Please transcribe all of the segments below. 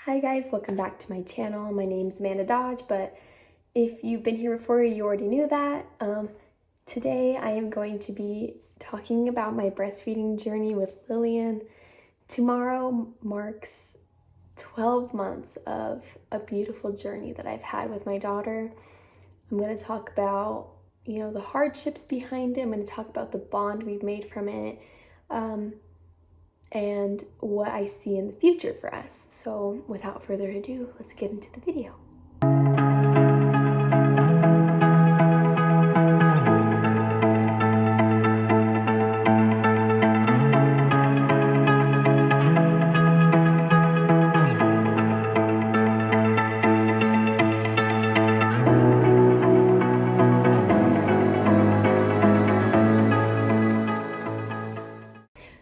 Hi guys, welcome back to my channel. My name's Amanda Dodge, but if you've been here before, you already knew that. Today I am going to be talking about my breastfeeding journey with Lillian. Tomorrow marks 12 months of a beautiful journey that I've had with my daughter. I'm going to talk about, the hardships behind it. I'm going to talk about the bond we've made from it. And what I see in the future for us. So without further ado, let's get into the video.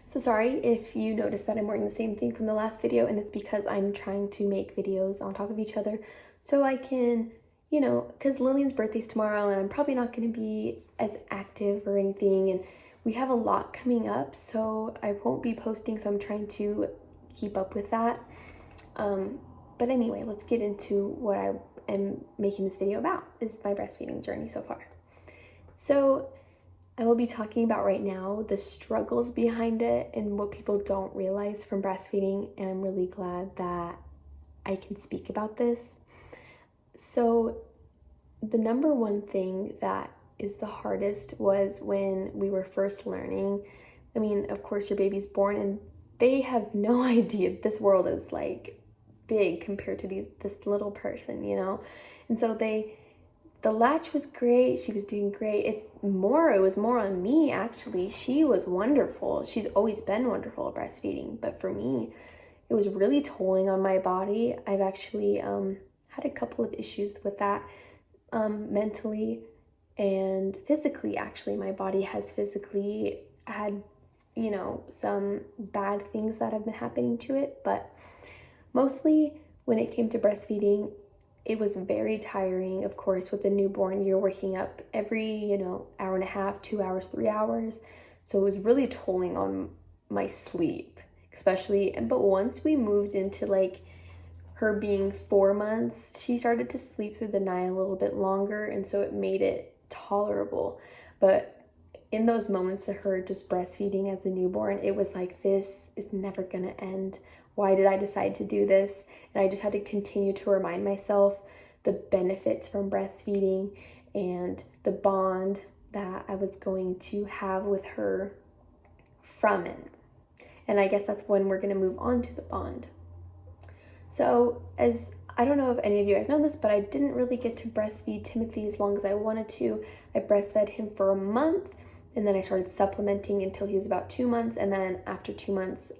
So sorry if you noticed that I'm wearing the same thing from the last video, and it's because I'm trying to make videos on top of each other so I can, because Lillian's birthday's tomorrow and I'm probably not going to be as active or anything, and we have a lot coming up, so I won't be posting, so I'm trying to keep up with that. But anyway, let's get into what I am making this video about, is my breastfeeding journey so far. So I will be talking about right now the struggles behind it and what people don't realize from breastfeeding, and I'm really glad that I can speak about this. So the number one thing that is the hardest was when we were first learning. I mean, of course, your baby's born and they have no idea this world is like big compared to this little person, And so the latch was great. She was doing great. It was more on me, actually. She was wonderful. She's always been wonderful at breastfeeding. But for me, it was really tolling on my body. I've actually had a couple of issues with that mentally and physically, actually. My body has physically had, some bad things that have been happening to it. But mostly when it came to breastfeeding, it was very tiring. Of course, with a newborn, you're waking up every, hour and a half, 2 hours, 3 hours. So it was really tolling on my sleep, especially. But once we moved into her being 4 months, she started to sleep through the night a little bit longer. And so it made it tolerable. But in those moments of her just breastfeeding as a newborn, it was like, this is never going to end. Why did I decide to do this? And I just had to continue to remind myself the benefits from breastfeeding and the bond that I was going to have with her from it. And I guess that's when we're going to move on to the bond. So I don't know if any of you guys know this, but I didn't really get to breastfeed Timothy as long as I wanted to. I breastfed him for a month, and then I started supplementing until he was about 2 months. And then after 2 months,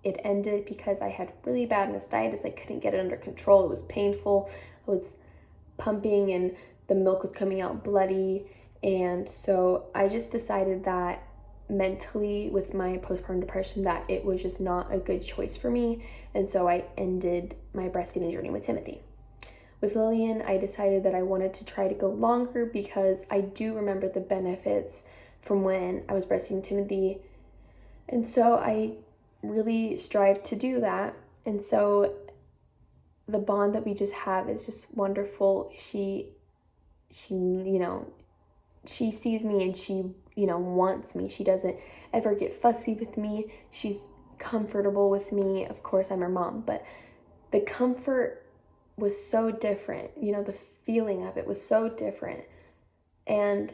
it ended because I had really bad mastitis. I couldn't get it under control. It was painful. I was pumping and the milk was coming out bloody. And so I just decided that mentally, with my postpartum depression, that it was just not a good choice for me. And so I ended my breastfeeding journey with Timothy. With Lillian, I decided that I wanted to try to go longer because I do remember the benefits from when I was breastfeeding Timothy. And so I really strive to do that. And so the bond that we just have is just wonderful. She sees me and she, wants me. She doesn't ever get fussy with me. She's comfortable with me. Of course, I'm her mom, but the comfort was so different. The feeling of it was so different. And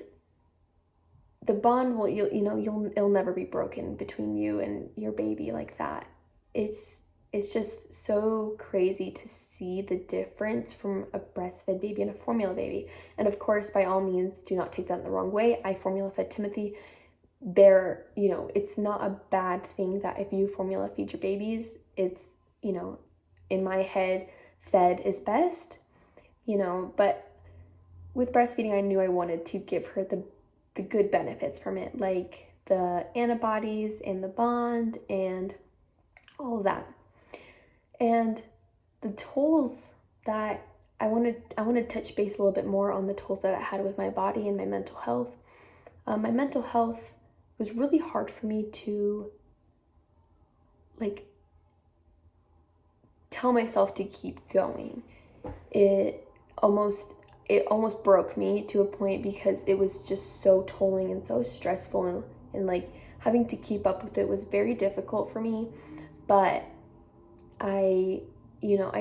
the bond it'll never be broken between you and your baby like that. It's just so crazy to see the difference from a breastfed baby and a formula baby. And of course, by all means, do not take that in the wrong way. I formula fed Timothy. It's not a bad thing that if you formula feed your babies, it's, in my head, fed is best, but with breastfeeding, I knew I wanted to give her the good benefits from it, like the antibodies and the bond and all of that. And the tolls that I want to touch base a little bit more on the tolls that I had with my body and my mental health. My mental health was really hard for me to tell myself to keep going. It almost broke me to a point because it was just so tolling and so stressful, and like having to keep up with it was very difficult for me. But I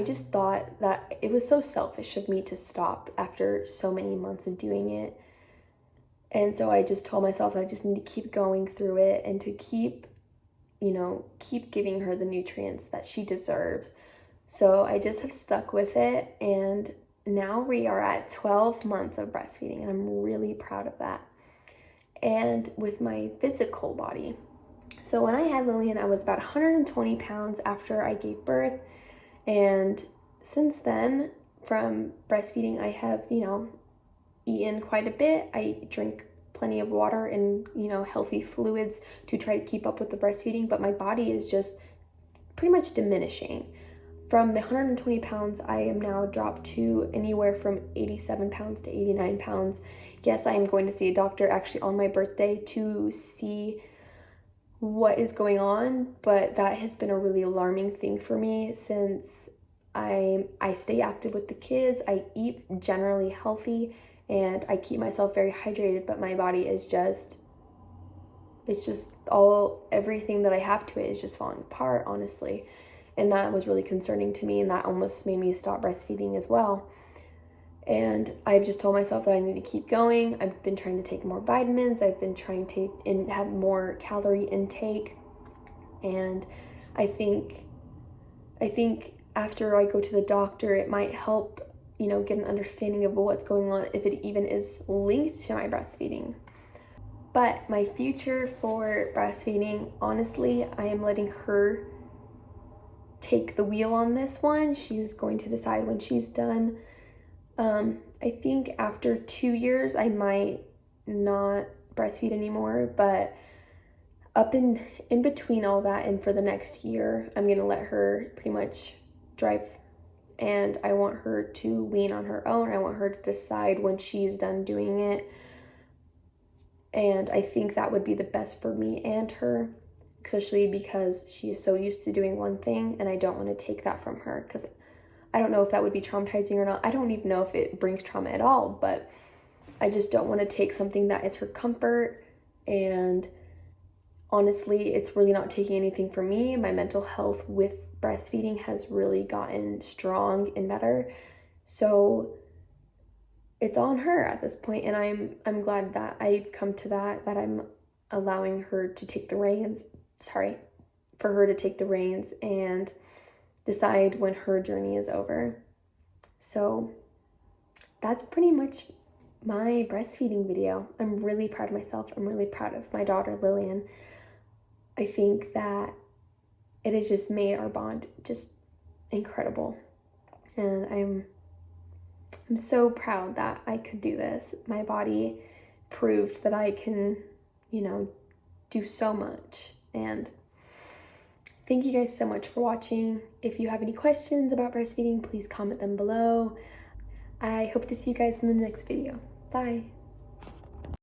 just thought that it was so selfish of me to stop after so many months of doing it. And so I just told myself that I just need to keep going through it and to keep giving her the nutrients that she deserves. So I just have stuck with it, and now we are at 12 months of breastfeeding, and I'm really proud of that. And with my physical body, so when I had Lillian, I was about 120 pounds after I gave birth, and since then, from breastfeeding, I have, eaten quite a bit. I drink plenty of water and, healthy fluids to try to keep up with the breastfeeding, but my body is just pretty much diminishing. From the 120 pounds, I am now dropped to anywhere from 87 pounds to 89 pounds. Yes, I am going to see a doctor actually on my birthday to see what is going on, but that has been a really alarming thing for me since I stay active with the kids, I eat generally healthy, and I keep myself very hydrated, but my body is everything that I have to it is just falling apart, honestly. And that was really concerning to me, and that almost made me stop breastfeeding as well. And I've just told myself that I need to keep going. I've been trying to take more vitamins. I've been trying to have more calorie intake. And I think after I go to the doctor, it might help, get an understanding of what's going on, if it even is linked to my breastfeeding. But my future for breastfeeding, honestly, I am letting her take the wheel on this one. She's going to decide when she's done. I think after 2 years, I might not breastfeed anymore, but up in between all that and for the next year, I'm going to let her pretty much drive, and I want her to wean on her own. I want her to decide when she's done doing it, and I think that would be the best for me and her, especially because she is so used to doing one thing, and I don't want to take that from her, because I don't know if that would be traumatizing or not. I don't even know if it brings trauma at all, but I just don't want to take something that is her comfort. And honestly, it's really not taking anything from me. My mental health with breastfeeding has really gotten strong and better. So it's on her at this point, and I'm glad that I've come to that I'm allowing her to take the reins. For her to take the reins and decide when her journey is over. So that's pretty much my breastfeeding video. I'm really proud of myself. I'm really proud of my daughter, Lillian. I think that it has just made our bond just incredible. And I'm so proud that I could do this. My body proved that I can, do so much. And thank you guys so much for watching. If you have any questions about breastfeeding, please comment them below. I hope to see you guys in the next video. Bye.